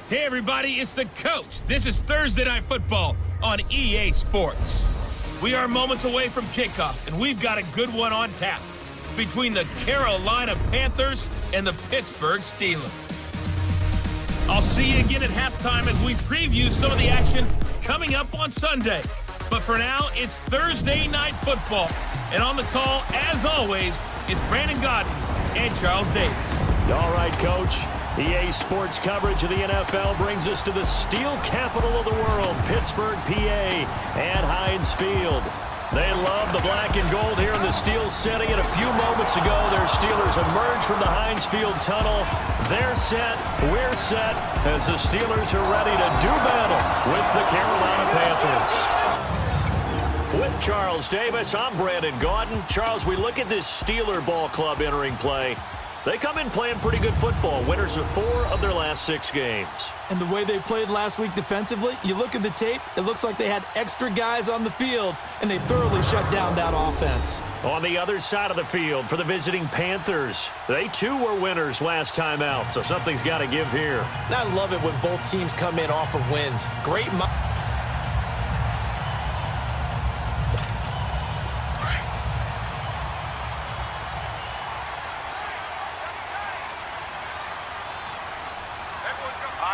Hey everybody, it's the coach. This is Thursday Night Football on EA Sports. We are moments away from kickoff, and we've got a good one on tap between the Carolina Panthers and the Pittsburgh Steelers. I'll see you again at halftime as we preview some of the action coming up on Sunday. But for now, it's Thursday Night Football. And on the call, as always, is Brandon Godden and Charles Davis. All right, Coach. EA Sports coverage of the NFL brings us to the steel capital of the world, Pittsburgh, PA, and Heinz Field. They love the black and gold here in the Steel City, and a few moments ago, their Steelers emerged from the Heinz Field tunnel. They're set, we're set, as the Steelers are ready to do battle with the Carolina Panthers. With Charles Davis, I'm Brandon Gaudin. Charles, we look at this Steeler ball club entering play. They come in playing pretty good football, winners of 4 of their last 6 games. And the way they played last week defensively, you look at the tape, it looks like they had extra guys on the field, and they thoroughly shut down that offense. On the other side of the field for the visiting Panthers, they too were winners last time out, so something's got to give here. And I love it when both teams come in off of wins. Great.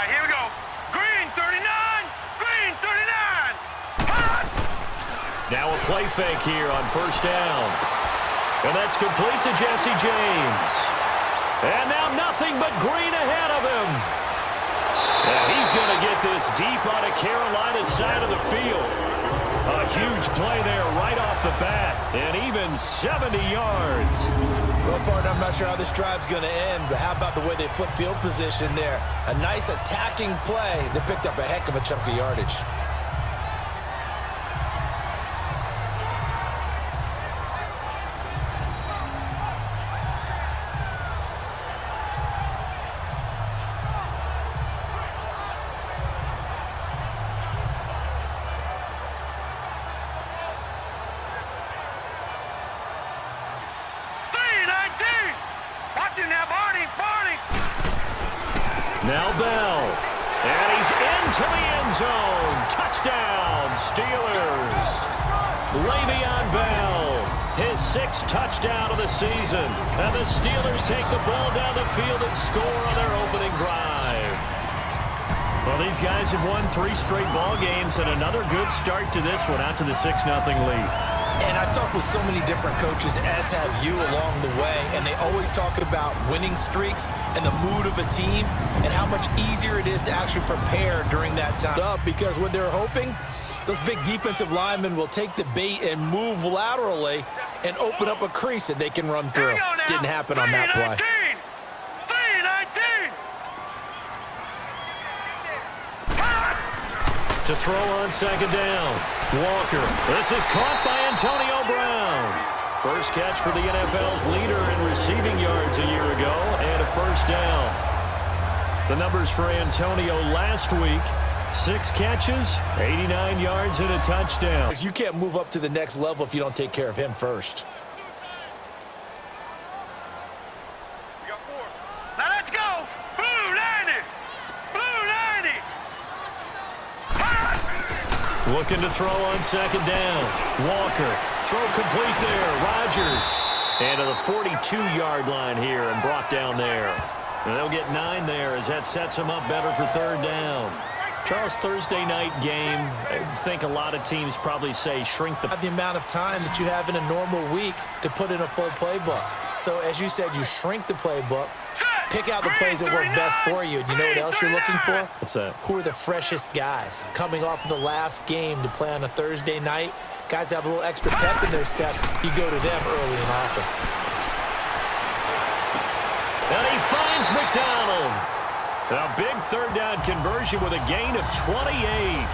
Here we go. Green 39. Green 39. Hot. Now a play fake here on first down. And that's complete to Jesse James. And now nothing but green ahead of him. And he's going to get this deep on a Carolina side of the field. A huge play there right off the bat. And even 70 yards. Well, partner, I'm not sure how this drive's going to end, but how about the way they flip field position there? A nice attacking play. They picked up a heck of a chunk of yardage. Now Bell, and he's into the end zone. Touchdown, Steelers. Le'Veon Bell, his 6th touchdown of the season. And the Steelers take the ball down the field and score on their opening drive. Well, these guys have won 3 straight ball games, and another good start to this one out to the 6-0 lead. And I've talked with so many different coaches, as have you along the way, and they always talk about winning streaks and the mood of a team and how much easier it is to actually prepare during that time. Because what they're hoping, those big defensive linemen will take the bait and move laterally and open up a crease that they can run through. Didn't happen on that play. To throw on second down, Walker. This is caught by Antonio Brown. First catch for the NFL's leader in receiving yards a year ago, and a first down. The numbers for Antonio last week, 6 catches, 89 yards, and a touchdown. You can't move up to the next level if you don't take care of him first. Now let's go. Blue 90. Blue 90. Looking to throw on second down. Walker, throw complete there. Rodgers. And to the 42-yard line here and brought down there. And they'll get 9 there as that sets them up better for third down. Charles, Thursday night game, I think a lot of teams probably say shrink the amount of time that you have in a normal week to put in a full playbook. So as you said, you shrink the playbook, pick out the plays that work best for you. And you know what else you're looking for? What's that? Who are the freshest guys coming off of the last game to play on a Thursday night? Guys have a little extra pep in their step. You go to them early and often. And he finds McDonald. A big third down conversion with a gain of 28.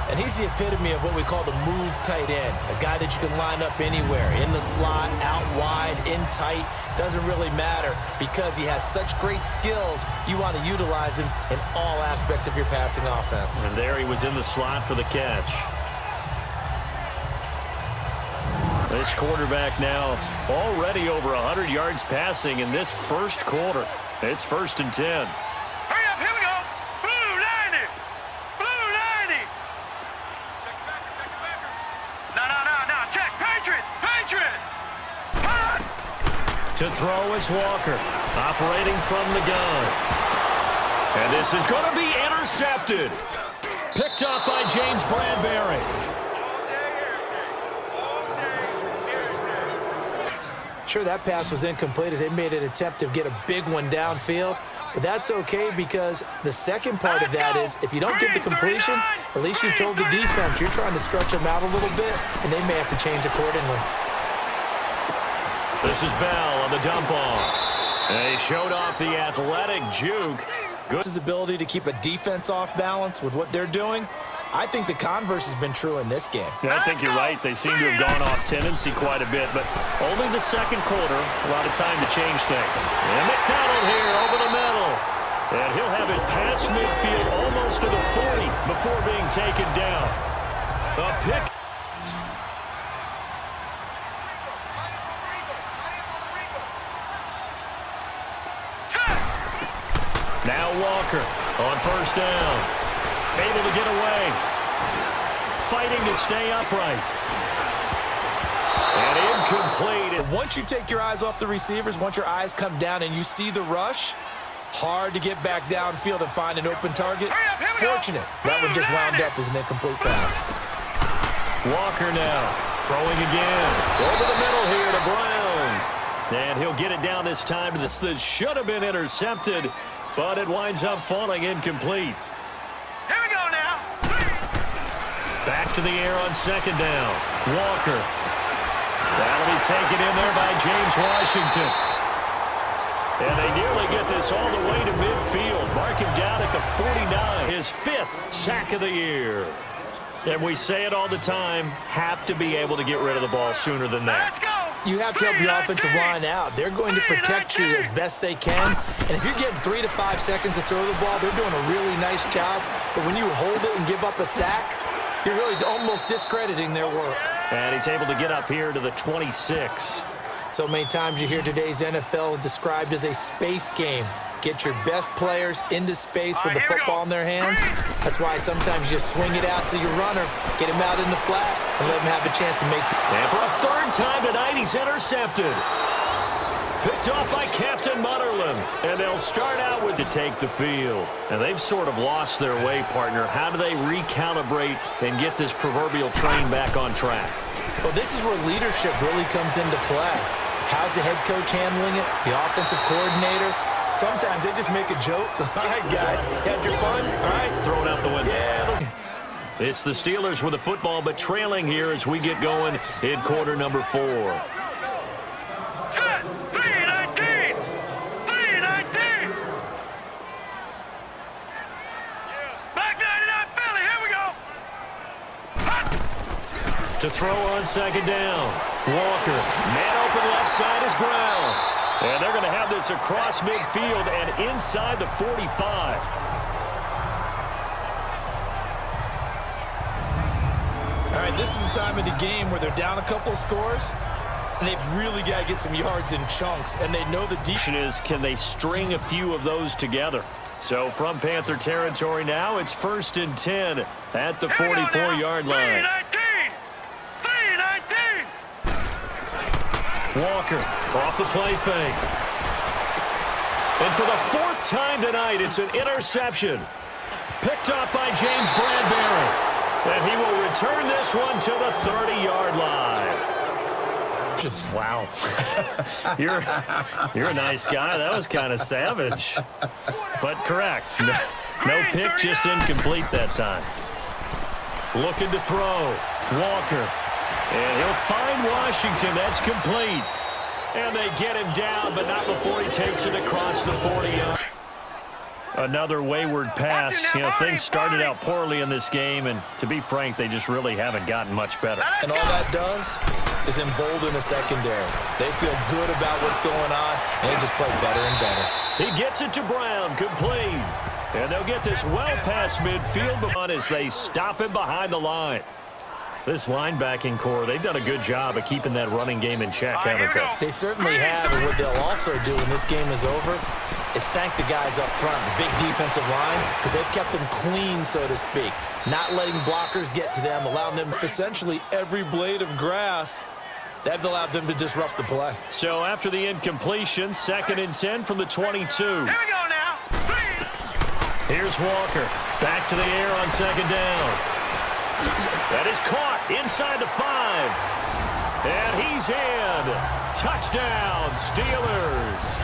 And he's the epitome of what we call the move tight end, a guy that you can line up anywhere, in the slot, out wide, in tight, doesn't really matter because he has such great skills. You want to utilize him in all aspects of your passing offense. And there he was in the slot for the catch. This quarterback now already over 100 yards passing in this first quarter. It's 1st and 10. Hurry up, here we go. Blue 90. Blue 90. No. Check. Patriot. Hot. To throw is Walker, operating from the gun. And this is going to be intercepted. Picked up by James Bradbury. Sure, that pass was incomplete as they made an attempt to get a big one downfield. But that's okay because the second part of that is if you don't get the completion, at least you've told the defense you're trying to stretch them out a little bit, and they may have to change accordingly. This is Bell on the dump off. And he showed off the athletic juke. Good. His ability to keep a defense off balance with what they're doing, I think the converse has been true in this game. Yeah, I think you're right. They seem to have gone off tendency quite a bit, but only the second quarter, a lot of time to change things. And McDonald here over the middle. And he'll have it past midfield almost to the 40 before being taken down. A pick. Now Walker on 1st down. Able to get away. Fighting to stay upright. And incomplete. Once you take your eyes off the receivers, once your eyes come down and you see the rush, hard to get back downfield and find an open target. Fortunate. That one just wound up as an incomplete pass. Walker now throwing again. Over the middle here to Brown. And he'll get it down this time to this. This should have been intercepted, but it winds up falling incomplete. Here we go now. Back to the air on 2nd down. Walker. That'll be taken in there by James Washington. And they nearly get this all the way to midfield. Mark him down at the 49. His 5th sack of the year. And we say it all the time, have to be able to get rid of the ball sooner than that. Let's go. You have to help your offensive line out. They're going to protect you as best they can. And if you're getting 3 to 5 seconds to throw the ball, they're doing a really nice job. But when you hold it and give up a sack, you're really almost discrediting their work. And he's able to get up here to the 26. So many times you hear today's NFL described as a space game. Get your best players into space with the football in their hands. That's why sometimes you swing it out to your runner, get him out in the flat, and let him have a chance to make. And for a 3rd time tonight, he's intercepted. Picked off by Captain Mutterland. And they'll start out with to take the field. And they've sort of lost their way, partner. How do they recalibrate and get this proverbial train back on track? Well, this is where leadership really comes into play. How's the head coach handling it? The offensive coordinator? Sometimes they just make a joke. All right, guys, had your fun? All right, Throw it out the window. yeah. It's the Steelers with the football, but trailing here as we get going in quarter number 4. Set. 319. 319. Back 99 Philly. Here we go. Hot. To throw on 2nd down. Walker. Man open left side is Brown. And they're going to have this across midfield and inside the 45. All right, this is the time of the game where they're down a couple of scores, and they've really got to get some yards in chunks, and they know the Question is, can they string a few of those together? So from Panther territory now, it's 1st and 10 at the 44-yard line. 319. 319. Walker off the play fake. And for the 4th time tonight, it's an interception. Picked up by James Bradbury. And he will return this one to the 30-yard line. Wow. You're a nice guy. That was kind of savage. But correct. No pick, just incomplete that time. Looking to throw. Walker. And he'll find Washington. That's complete. And they get him down, but not before he takes it across the 40-yard. Another wayward pass. You know, things started out poorly in this game, and to be frank, they just really haven't gotten much better. And all that does is embolden the secondary. They feel good about what's going on, and they just play better and better. He gets it to Brown, complete. And they'll get this well past midfield as they stop him behind the line. This linebacking core, they've done a good job of keeping that running game in check, haven't they? They certainly have, and what they'll also do when this game is over is thank the guys up front, the big defensive line, because they've kept them clean, so to speak, not letting blockers get to them, allowing them essentially every blade of grass. They've allowed them to disrupt the play. So after the incompletion, 2nd and 10 from the 22. Here we go now. Here's Walker. Back to the air on 2nd down. That is caught inside the 5. And he's in. Touchdown, Steelers.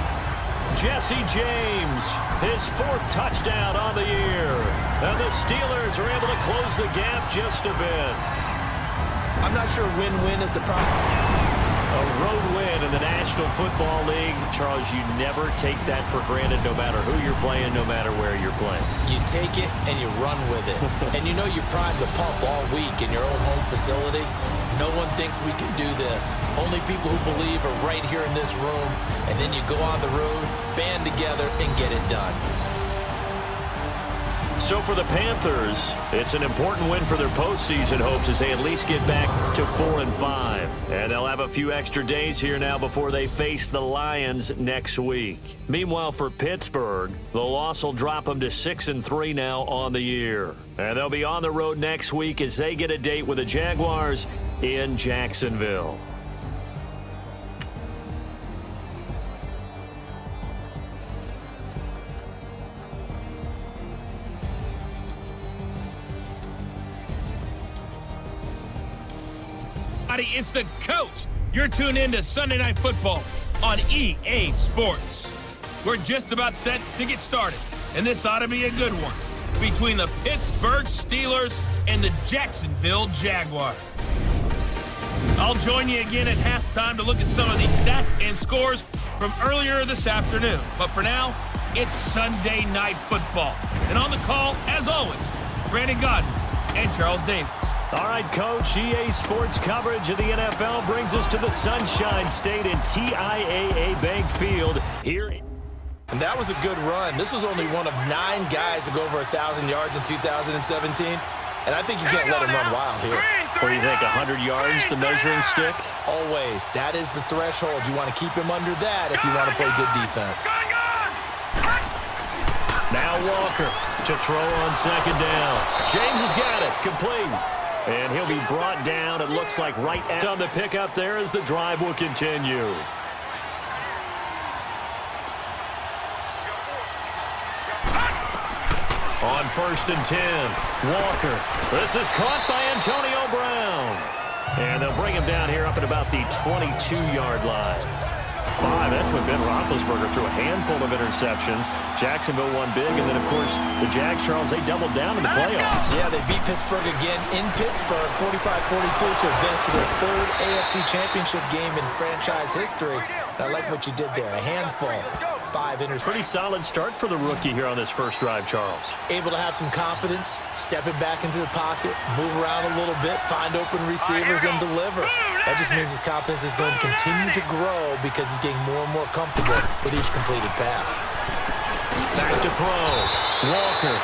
Jesse James, his 4th touchdown on the year. And the Steelers are able to close the gap just a bit. I'm not sure win-win is the problem. A road win in the National Football League. Charles, you never take that for granted no matter who you're playing, no matter where you're playing. You take it and you run with it. And you know you prime the pump all week in your own home facility. No one thinks we can do this. Only people who believe are right here in this room. And then you go on the road, band together, and get it done. So for the Panthers, it's an important win for their postseason hopes as they at least get back to 4-5. And they'll have a few extra days here now before they face the Lions next week. Meanwhile, for Pittsburgh, the loss will drop them to 6-3 now on the year. And they'll be on the road next week as they get a date with the Jaguars in Jacksonville. It's the coach. You're tuned in to Sunday Night Football on EA Sports. We're just about set to get started, and this ought to be a good one between the Pittsburgh Steelers and the Jacksonville Jaguars. I'll join you again at halftime to look at some of these stats and scores from earlier this afternoon. But for now, it's Sunday Night Football. And on the call, as always, Brandon Godden and Charles Davis. All right, Coach, EA Sports coverage of the NFL brings us to the Sunshine State in TIAA Bank Field here. And that was a good run. This was only one of 9 guys to go over 1,000 yards in 2017. And I think you can't let him run wild here. What do you think, 100 yards, the measuring stick? Always. That is the threshold. You want to keep him under that if you want to play good defense. Now Walker to throw on 2nd down. James has got it. Complete. And he'll be brought down, it looks like, right on the pickup there as the drive will continue. On 1st and 10, Walker. This is caught by Antonio Brown. And they'll bring him down here up at about the 22-yard line. 5, that's when Ben Roethlisberger threw a handful of interceptions. Jacksonville won big, and then, of course, the Jags, Charles, they doubled down in the playoffs. Yeah, they beat Pittsburgh again in Pittsburgh, 45-42 to advance to their 3rd AFC Championship game in franchise history. And I like what you did there, a handful. 5 interceptions. Pretty solid start for the rookie here on this first drive, Charles. Able to have some confidence, stepping back into the pocket, move around a little bit, find open receivers, and deliver. That just means his confidence is going to continue to grow because he's getting more and more comfortable with each completed pass. Back to throw. Walker.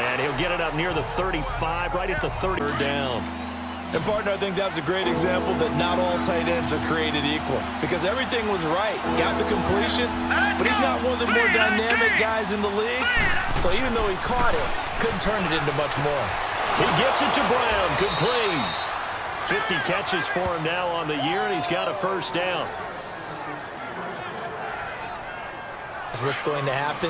And he'll get it up near the 35, right at the 30th down. And, partner, I think that's a great example that not all tight ends are created equal because everything was right. Got the completion, but he's not one of the more dynamic guys in the league. So even though he caught it, couldn't turn it into much more. He gets it to Brown. Complete. 50 catches for him now on the year, and he's got a 1st down. That's what's going to happen.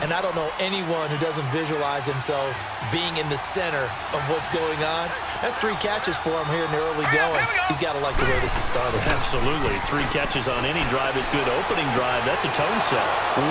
And I don't know anyone who doesn't visualize themselves being in the center of what's going on. That's 3 catches for him here in the early going. He's got to like the way this is started. Absolutely. 3 catches on any drive is good. Opening drive, that's a tone set.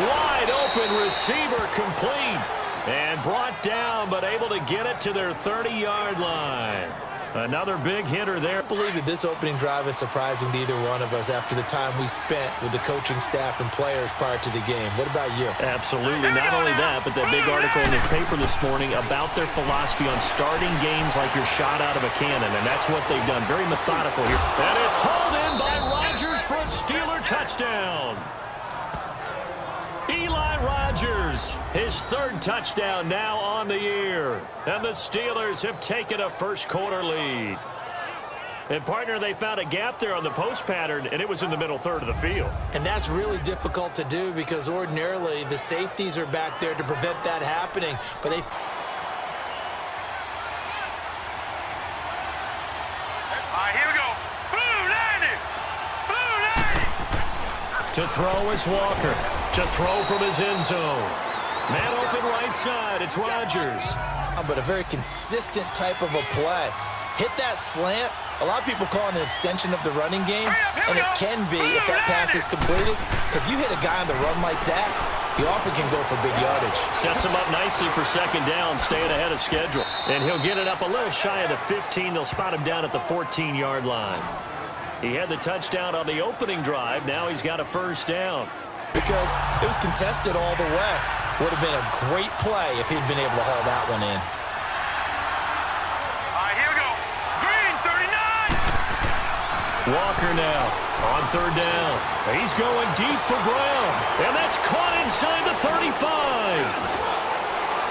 Wide open receiver, complete. And brought down, but able to get it to their 30-yard line. Another big hitter there. I believe that this opening drive is surprising to either one of us after the time we spent with the coaching staff and players prior to the game. What about you? Absolutely. Not only that, but that big article in the paper this morning about their philosophy on starting games like you're shot out of a cannon, and that's what they've done. Very methodical here. And it's hauled in by Rodgers for a Steeler touchdown. Eli Rodgers. His third touchdown now on the year. And the Steelers have taken a first-quarter lead. And, partner, they found a gap there on the post pattern, and it was in the middle third of the field. And that's really difficult to do because ordinarily the safeties are back there to prevent that happening. But they... Here we go. Blue 90. Blue 90. To throw is Walker. To throw from his end zone. Man open right side. It's Rodgers. But a very consistent type of a play. Hit that slant. A lot of people call it an extension of the running game, and it can be if that pass is completed, because you hit a guy on the run like that, he often can go for big yardage. Sets him up nicely for second down, staying ahead of schedule. And he'll get it up a little shy of the 15. They'll spot him down at the 14-yard line. He had the touchdown on the opening drive. Now he's got a first down. Because it was contested all the way. Would have been a great play if he'd been able to haul that one in. Walker now on third down. He's going deep for Brown. And that's caught inside the 35.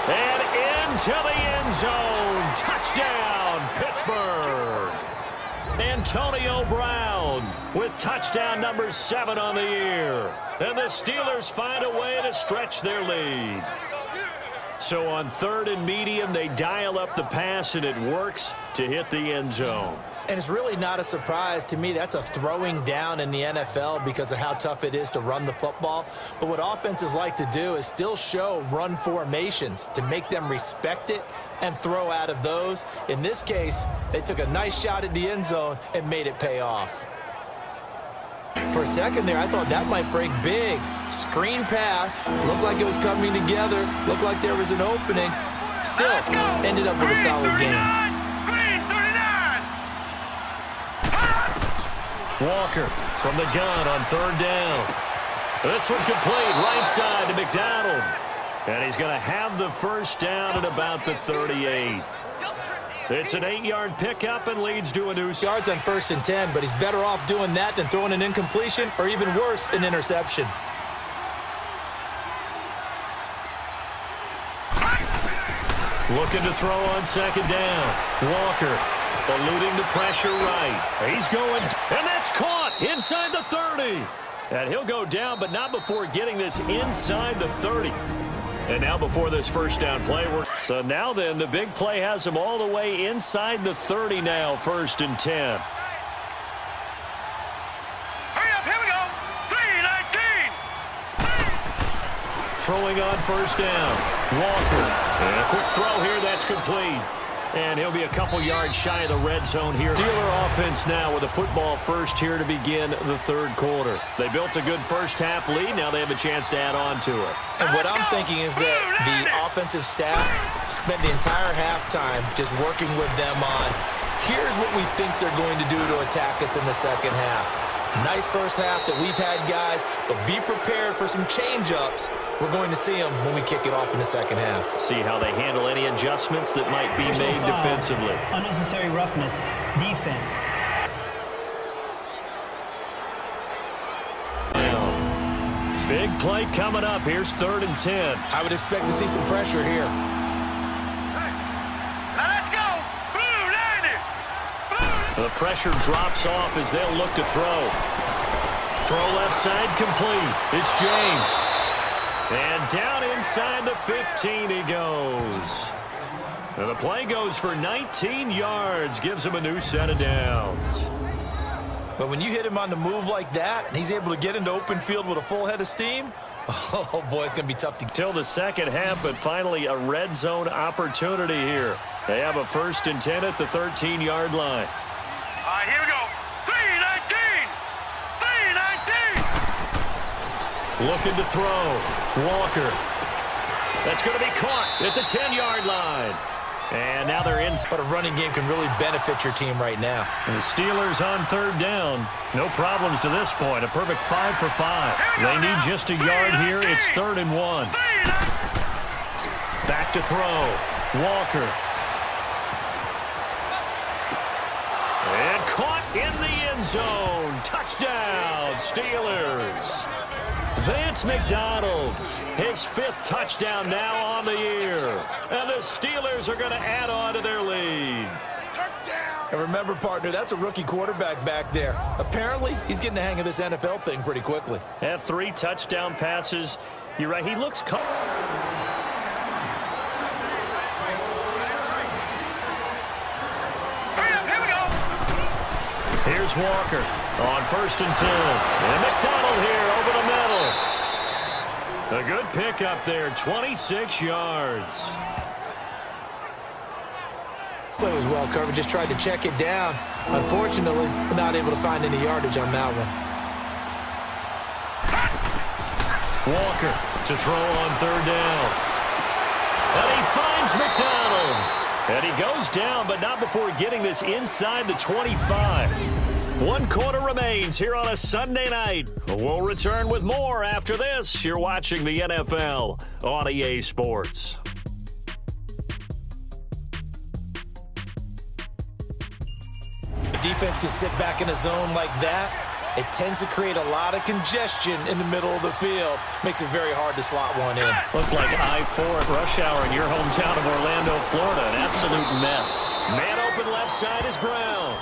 And into the end zone. Touchdown, Pittsburgh. Antonio Brown with touchdown number 7 on the year. And the Steelers find a way to stretch their lead. So on third and medium, they dial up the pass, and it works to hit the end zone. And it's really not a surprise to me. That's a throwing down in the NFL because of how tough it is to run the football. But what offenses like to do is still show run formations to make them respect it and throw out of those. In this case, they took a nice shot at the end zone and made it pay off. For a second there, I thought that might break big. Screen pass. Looked like it was coming together. Looked like there was an opening. Still ended up with a solid game. Walker from the gun on third down. This one complete right side to McDonald. And he's going to have the first down at about the 38. It's an 8-yard pickup and leads to a new yards on 1st and 10, but he's better off doing that than throwing an incompletion or even worse, an interception. Looking to throw on second down. Walker eluding the pressure right. He's going, and that's caught inside the 30. And he'll go down, but not before getting this inside the 30. And now before this first down play. So now then, the big play has him all the way inside the 30 now, 1st and 10. Hurry up, here we go. 3-19. Throwing on first down. Walker. And a quick throw here, that's complete. And he'll be a couple yards shy of the red zone here. Steeler offense now with a football first here to begin the third quarter. They built a good first half lead. Now they have a chance to add on to it. And what I'm thinking is that the offensive staff spent the entire halftime just working with them on, here's what we think they're going to do to attack us in the second half. Nice first half that we've had, guys, but be prepared for some change-ups. We're going to see them when we kick it off in the second half. See how they handle any adjustments that might be made defensively. Unnecessary roughness. Defense. Big play coming up. Here's 3rd and 10. I would expect to see some pressure here. Let's go. Blue 90. The pressure drops off as they'll look to throw. Throw left side complete. It's James. And down inside the 15 he goes. And the play goes for 19 yards. Gives him a new set of downs. But when you hit him on the move like that, and he's able to get into open field with a full head of steam, oh, boy, it's going to be tough to till the second half, but finally a red zone opportunity here. They have a 1st and 10 at the 13-yard line. Here we go. 3-19. 3-19. Looking to throw. Walker. That's going to be caught at the 10-yard line. And now they're in. But a running game can really benefit your team right now. And the Steelers on third down. No problems to this point. A perfect 5 for 5. They need just a yard here. It's 3rd and 1. Back to throw. Walker. And caught in the end zone. Touchdown, Steelers. Vance McDonald, his 5th touchdown now on the year. And the Steelers are going to add on to their lead. And remember, partner, that's a rookie quarterback back there. Apparently, he's getting the hang of this NFL thing pretty quickly. Had 3 touchdown passes. You're right, he looks Here's Walker on 1st and 10. And McDonald here over the middle. A good pickup there, 26 yards. Play was well covered, just tried to check it down. Unfortunately, not able to find any yardage on that one. Walker to throw on 3rd down. And he finds McDonald. And he goes down, but not before getting this inside the 25. 1 quarter remains here on a Sunday night. We'll return with more after this. You're watching the NFL on EA Sports. The defense can sit back in a zone like that. It tends to create a lot of congestion in the middle of the field. Makes it very hard to slot one in. Looked like I-4 at rush hour in your hometown of Orlando, Florida. An absolute mess. Man open left side is Brown.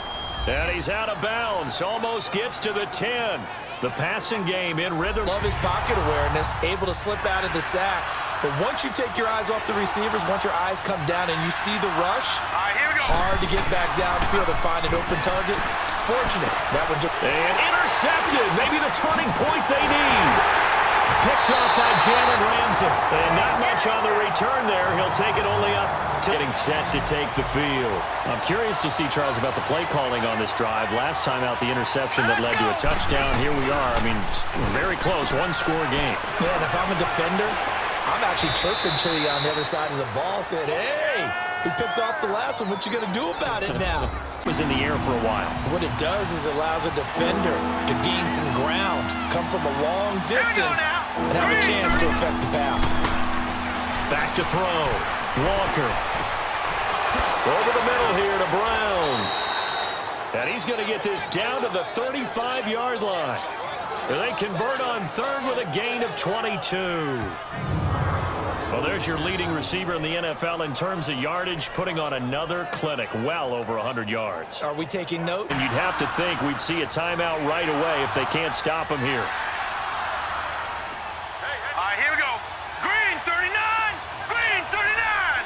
And he's out of bounds. Almost gets to the 10. The passing game in rhythm. Love his pocket awareness, able to slip out of the sack. But once you take your eyes off the receivers, once your eyes come down and you see the rush, hard to get back downfield and find an open target. Fortunate. That one just... And intercepted. Maybe the turning point they need. Picked off by Jalen Ramsey. And not much on the return there. He'll take it only up to getting set to take the field. I'm curious to see, Charles, about the play calling on this drive. Last time out, the interception that led to a touchdown. Here we are. I mean, very close. 1-score game. Yeah, and if I'm a defender, I'm actually chirping to you on the other side of the ball, saying, hey, we picked off the last one. What you going to do about it now? Was in the air for a while. What it does is allows a defender to gain some ground, come from a long distance, and have a chance to affect the pass. Back to throw. Walker. Over the middle here to Brown. And he's going to get this down to the 35-yard line. And they convert on 3rd with a gain of 22. Well, there's your leading receiver in the NFL in terms of yardage, putting on another clinic, well over 100 yards. Are we taking note? And you'd have to think we'd see a timeout right away if they can't stop him here. All right, here we go. Green 39! Green 39!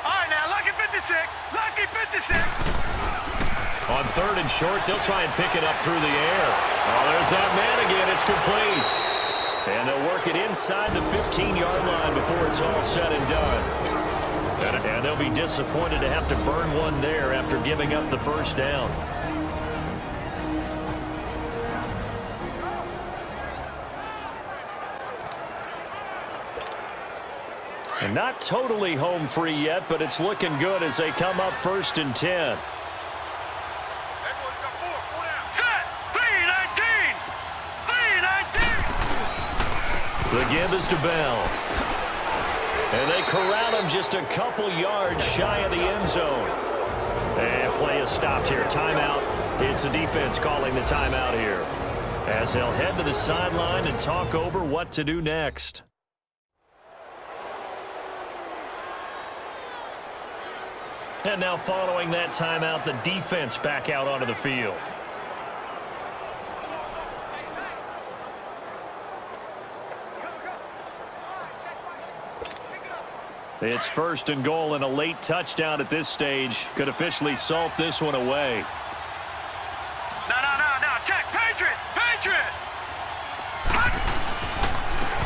All right, now, lucky 56. Lucky 56. On 3rd and short, they'll try and pick it up through the air. Oh, there's that man again. It's complete. And they'll work it inside the 15-yard line before it's all said and done. And they'll be disappointed to have to burn one there after giving up the 1st down. And not totally home free yet, but it's looking good as they come up 1st and 10. The give is to Bell. And they corral him just a couple yards shy of the end zone. And play is stopped here. Timeout. It's the defense calling the timeout here, as they'll head to the sideline and talk over what to do next. And now following that timeout, the defense back out onto the field. It's 1st and goal, and a late touchdown at this stage could officially salt this one away. No, check. Patriot! Patriot!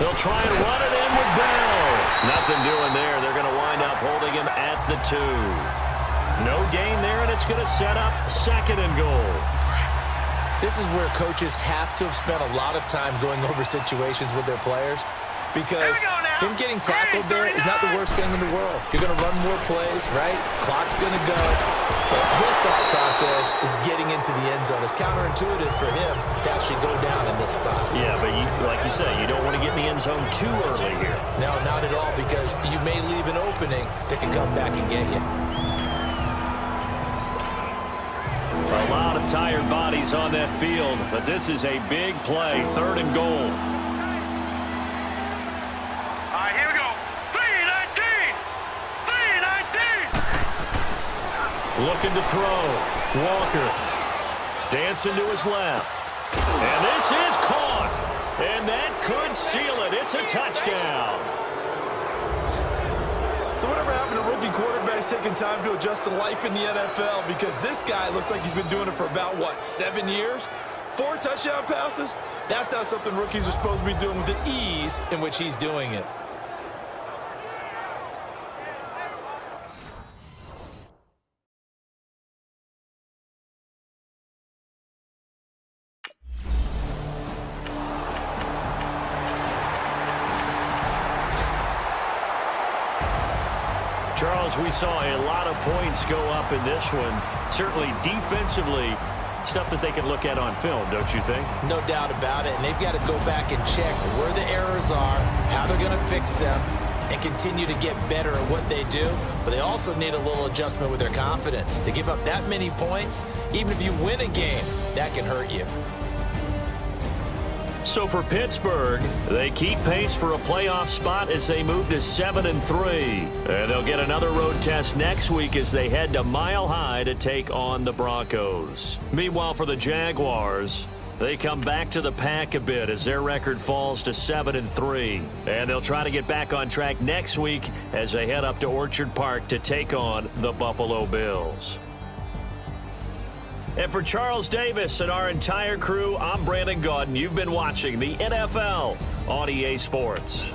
They'll try and run it in with Bell. Nothing doing there. They're going to wind up holding him at the 2. No gain there, and it's going to set up 2nd and goal. This is where coaches have to have spent a lot of time going over situations with their players, because him getting tackled there is not the worst thing in the world. You're going to run more plays, right? Clock's going to go. But his thought process is getting into the end zone. It's counterintuitive for him to actually go down in this spot. Yeah, but like you say, you don't want to get in the end zone too early here. No, not at all, because you may leave an opening that can come back and get you. A lot of tired bodies on that field, but this is a big play, 3rd and goal. All right, here we go. 3-19. 3-19. Looking to throw. Walker dancing to his left. And this is caught. And that could seal it. It's a touchdown. So whatever happened to rookie quarterbacks taking time to adjust to life in the NFL? Because this guy looks like he's been doing it for about, 7 years? 4 touchdown passes? That's not something rookies are supposed to be doing with the ease in which he's doing it. Charles, we saw a lot of points go up in this one. Certainly defensively, stuff that they can look at on film, don't you think? No doubt about it. And they've got to go back and check where the errors are, how they're going to fix them, and continue to get better at what they do. But they also need a little adjustment with their confidence. To give up that many points, even if you win a game, that can hurt you. So for Pittsburgh, they keep pace for a playoff spot as they move to 7-3. And they'll get another road test next week as they head to Mile High to take on the Broncos. Meanwhile, for the Jaguars, they come back to the pack a bit as their record falls to 7-3. And they'll try to get back on track next week as they head up to Orchard Park to take on the Buffalo Bills. And for Charles Davis and our entire crew, I'm Brandon Gaudin. You've been watching the NFL on EA Sports.